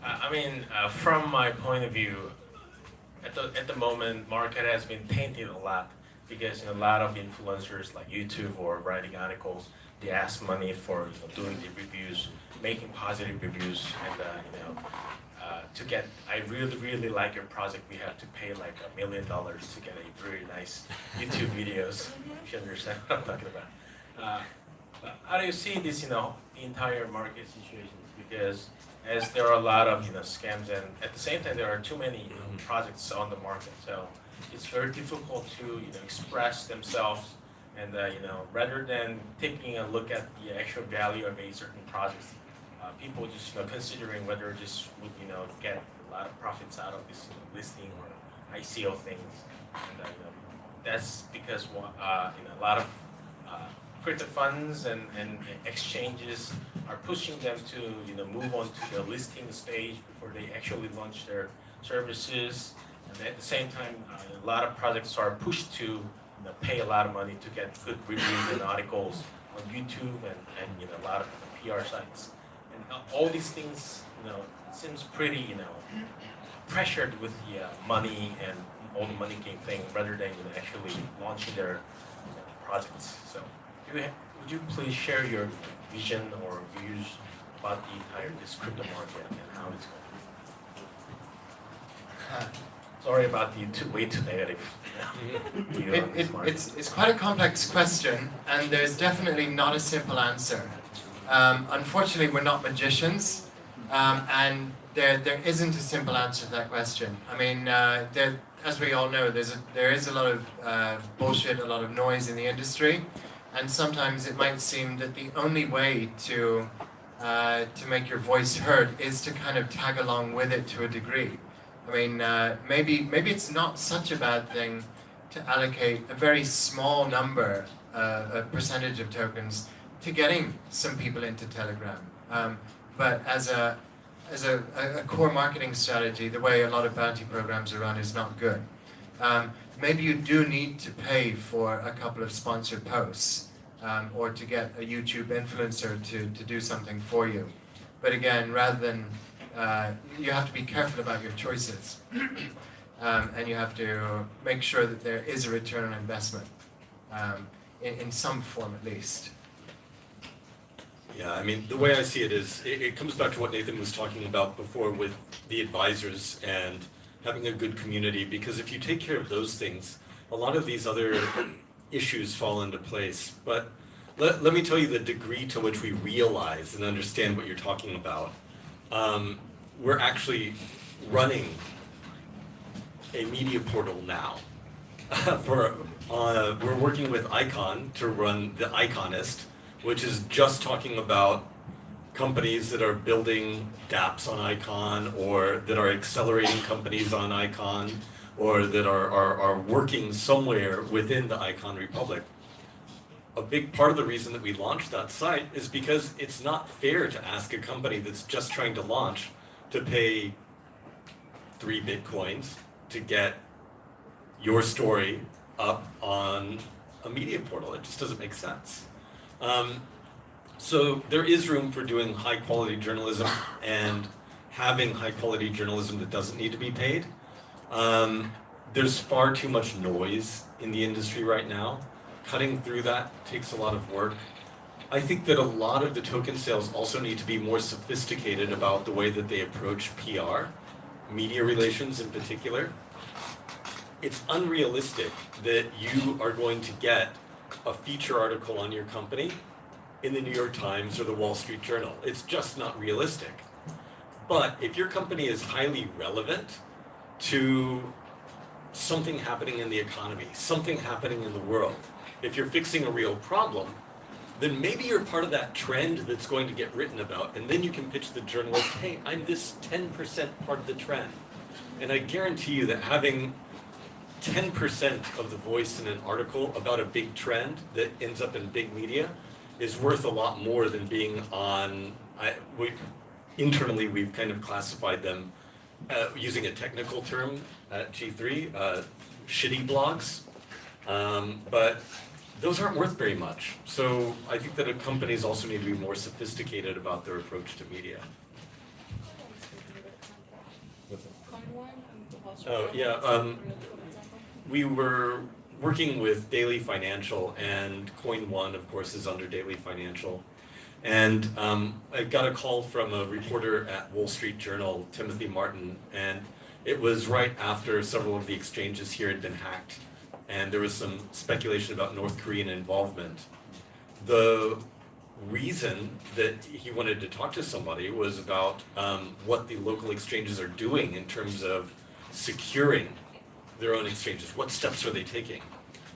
I mean, from my point of view, at the moment, market has been tainted a lot because a lot of influencers like YouTube or writing articles, they ask money for doing the reviews, making positive reviews, and to get, I really like your project. We have to pay like $1 million to get a very nice YouTube videos. If you understand what I'm talking about. How do you see this, entire market situations? Because as there are a lot of scams, and at the same time there are too many projects on the market, so it's very difficult to express themselves, and rather than taking a look at the actual value of a certain project, people just considering whether this would get a lot of profits out of this listing or ICO things, and that's because a lot of crypto funds and exchanges are pushing them to move on to the listing stage before they actually launch their services. And at the same time, a lot of projects are pushed to pay a lot of money to get good reviews and articles on YouTube and a lot of PR sites. And all these things, seems pretty pressured with the money and all the money game thing rather than actually launching their projects. So would you please share your vision or views about the entire this crypto market and how it's going? Sorry about the way too negative view on this market. It's quite a complex question, and there's definitely not a simple answer. Unfortunately, we're not magicians, and there isn't a simple answer to that question. I mean, as we all know, there is a lot of bullshit, a lot of noise in the industry. And sometimes it might seem that the only way to make your voice heard is to kind of tag along with it to a degree. I mean, maybe it's not such a bad thing to allocate a very small number, a percentage of tokens, to getting some people into Telegram. But as a core marketing strategy, the way a lot of bounty programs are run is not good. Maybe you do need to pay for a couple of sponsored posts, or to get a YouTube influencer to do something for you. But again, rather than, you have to be careful about your choices. And you have to make sure that there is a return on investment, in some form at least. Yeah, I mean, the way I see it is, it comes back to what Nathan was talking about before with the advisors and having a good community, because if you take care of those things, a lot of these other issues fall into place. But let me tell you the degree to which we realize and understand what you're talking about. We're actually running a media portal now. We're working with Icon to run the Iconist, which is just talking about companies that are building dApps on Icon, or that are accelerating companies on Icon, or that are working somewhere within the Icon Republic. A big part of the reason that we launched that site is because it's not fair to ask a company that's just trying to launch to pay 3 Bitcoins to get your story up on a media portal. It just doesn't make sense. So there is room for doing high quality journalism and having high quality journalism that doesn't need to be paid. There's far too much noise in the industry right now. Cutting through that takes a lot of work. I think that a lot of the token sales also need to be more sophisticated about the way that they approach PR, media relations in particular. It's unrealistic that you are going to get a feature article on your company in the New York Times or the Wall Street Journal. It's just not realistic. But if your company is highly relevant to something happening in the economy, something happening in the world, if you're fixing a real problem, then maybe you're part of that trend that's going to get written about, and then you can pitch the journalist, hey, I'm this 10% part of the trend. And I guarantee you that having 10% of the voice in an article about a big trend that ends up in big media is worth a lot more than being on, internally we've kind of classified them using a technical term at G3, shitty blogs. But those aren't worth very much. So I think that companies also need to be more sophisticated about their approach to media. Oh, yeah. We were working with Daily Financial, and Coin One, of course, is under Daily Financial. And I got a call from a reporter at Wall Street Journal, Timothy Martin, and it was right after several of the exchanges here had been hacked, and there was some speculation about North Korean involvement. The reason that he wanted to talk to somebody was about what the local exchanges are doing in terms of securing their own exchanges. What steps are they taking?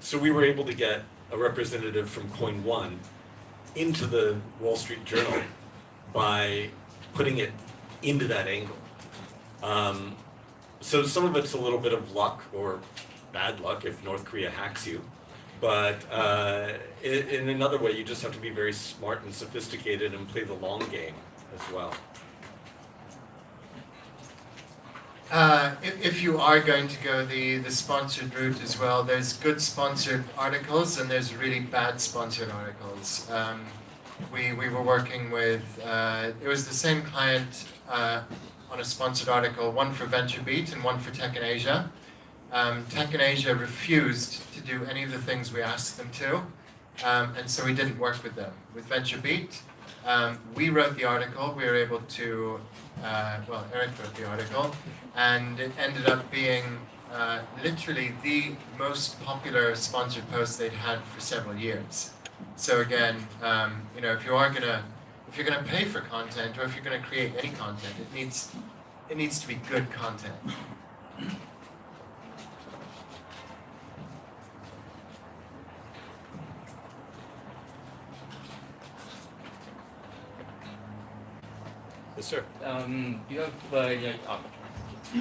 So we were able to get a representative from Coin One into the Wall Street Journal by putting it into that angle. So some of it's a little bit of luck or bad luck if North Korea hacks you, but in another way, you just have to be very smart and sophisticated and play the long game as well. If you are going to go the sponsored route as well, there's good sponsored articles and there's really bad sponsored articles. We were working with, it was the same client on a sponsored article, one for VentureBeat and one for Tech in Asia. Tech in Asia refused to do any of the things we asked them to, and so we didn't work with them. With VentureBeat, we wrote the article, we were able to, well, Eric wrote the article, and it ended up being literally the most popular sponsored post they'd had for several years. So again, you know, if you're gonna pay for content, or if you're gonna create any content, it needs to be good content. Yes, sir. Do you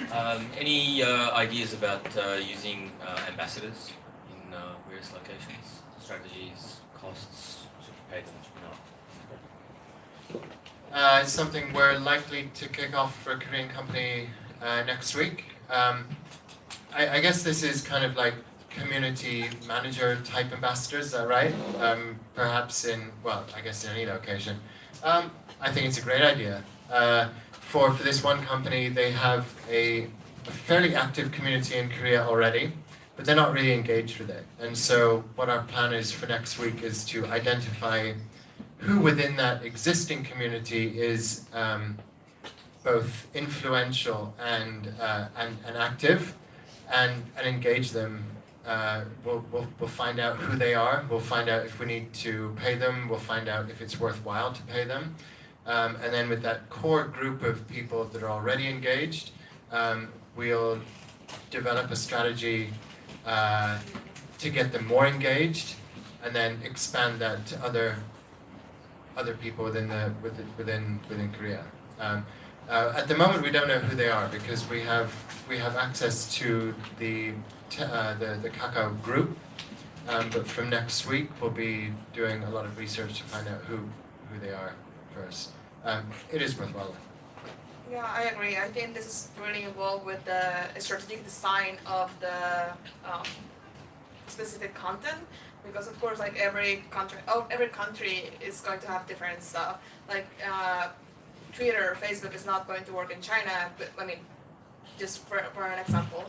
have any ideas about using ambassadors in various locations? Strategies, costs, should you pay them, should you not? It's something we're likely to kick off for a Korean company next week. I guess this is kind of like community manager type ambassadors, is that right? Perhaps I guess in any location. I think it's a great idea. For this one company, they have a fairly active community in Korea already, but they're not really engaged with it. And so what our plan is for next week is to identify who within that existing community is both influential and active, and engage them. We'll find out who they are. We'll find out if we need to pay them. We'll find out if it's worthwhile to pay them. And then with that core group of people that are already engaged, we'll develop a strategy to get them more engaged, and then expand that to other people within Korea. At the moment, we don't know who they are because we have access to the Kakao group, but from next week we'll be doing a lot of research to find out who they are first. It is worthwhile. Yeah, I agree. I think this is really involved with the strategic design of the specific content, because of course, like every country is going to have different stuff. Like Twitter, Facebook is not going to work in China, but I mean, just for an example.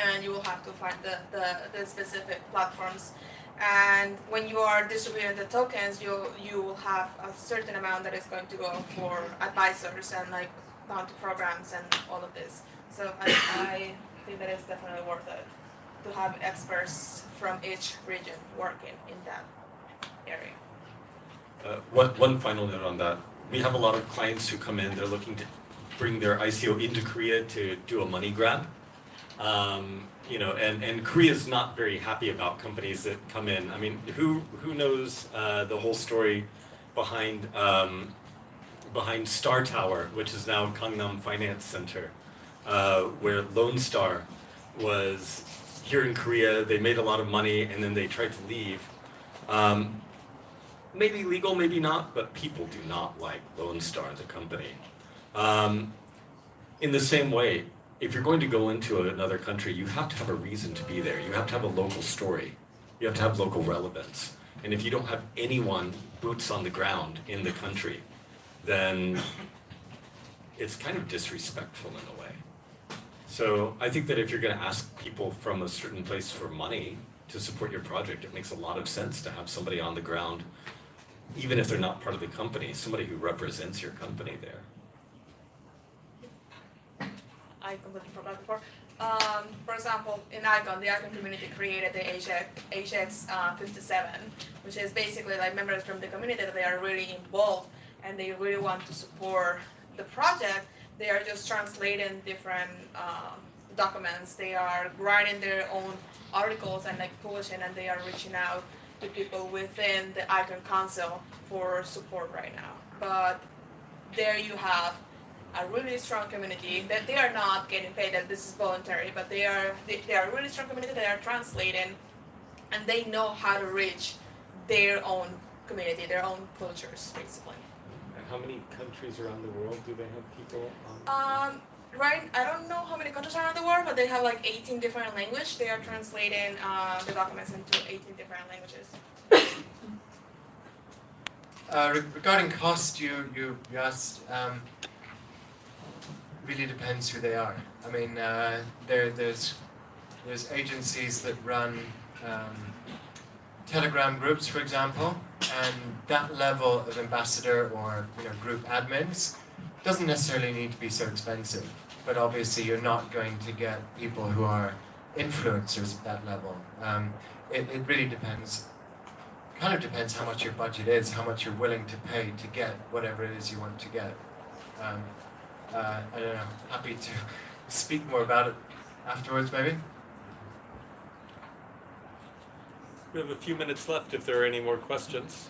And you will have to find the specific platforms. And when you are distributing the tokens, you will have a certain amount that is going to go for advisors and like bounty programs and all of this. So I think that it's definitely worth it to have experts from each region working in that area. One final note on that. We have a lot of clients who come in, they're looking to bring their ICO into Korea to do a money grab. And Korea's not very happy about companies that come in. I mean, who knows the whole story behind Star Tower, which is now Gangnam Finance Center, where Lone Star was here in Korea. They made a lot of money and then they tried to leave. Maybe legal, maybe not, but people do not like Lone Star, the company. In the same way, if you're going to go into another country, you have to have a reason to be there. You have to have a local story. You have to have local relevance. And if you don't have anyone boots on the ground in the country, then it's kind of disrespectful in a way. So I think that if you're going to ask people from a certain place for money to support your project, it makes a lot of sense to have somebody on the ground, even if they're not part of the company, somebody who represents your company there. I completely forgot before. For example, in Icon, the Icon community created the HX 57, which is basically like members from the community that they are really involved and they really want to support the project. They are just translating different documents. They are writing their own articles and like publishing, and they are reaching out to people within the Icon Council for support right now. But there you have a really strong community that they are not getting paid, that this is voluntary, but they are a really strong community that are translating, and they know how to reach their own community, their own cultures, basically. How many countries around the world do they have people on? Right, I don't know how many countries around the world, but they have like 18 different languages. They are translating the documents into 18 different languages. Regarding cost, you asked, really depends who they are. I mean, there's agencies that run Telegram groups, for example, and that level of ambassador or group admins doesn't necessarily need to be so expensive. But obviously, you're not going to get people who are influencers at that level. It really depends. Kind of depends how much your budget is, how much you're willing to pay to get whatever it is you want to get. I don't know. Happy to speak more about it afterwards, maybe. We have a few minutes left if there are any more questions.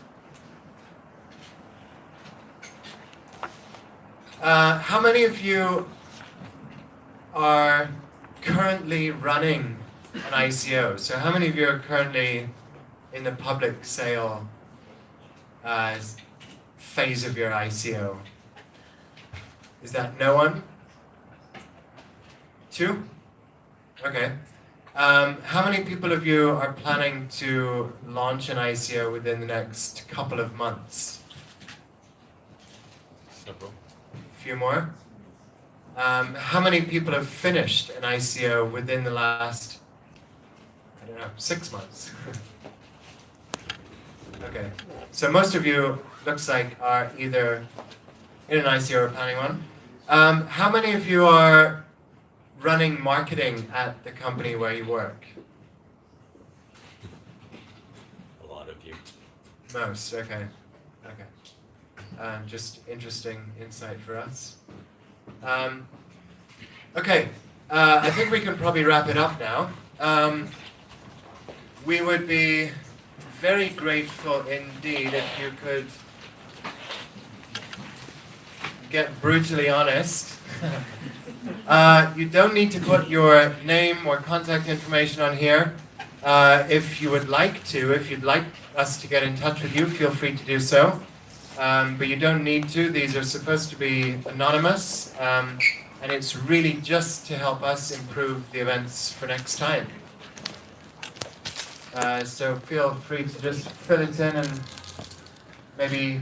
How many of you are currently running an ICO? So how many of you are currently in the public sale phase of your ICO? Is that no one? 2? Okay. How many people of you are planning to launch an ICO within the next couple of months? Several. A few more. How many people have finished an ICO within the last, 6 months? Okay. So most of you, looks like, are either in an ICO or planning one. How many of you are running marketing at the company where you work? A lot of you. Most, okay. Just interesting insight for us. Okay, I think we can probably wrap it up now. We would be very grateful indeed if you could get brutally honest. You don't need to put your name or contact information on here. If you would like to, if you'd like us to get in touch with you, feel free to do so. But you don't need to. These are supposed to be anonymous, and it's really just to help us improve the events for next time. So feel free to just fill it in and maybe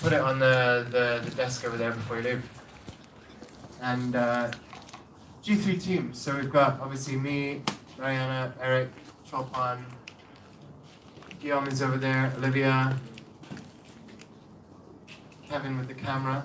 put it on the desk over there before you leave. And G3 team. So we've got obviously me, Mariana, Eric, Chopin, Guillaume is over there, Olivia, Kevin with the camera.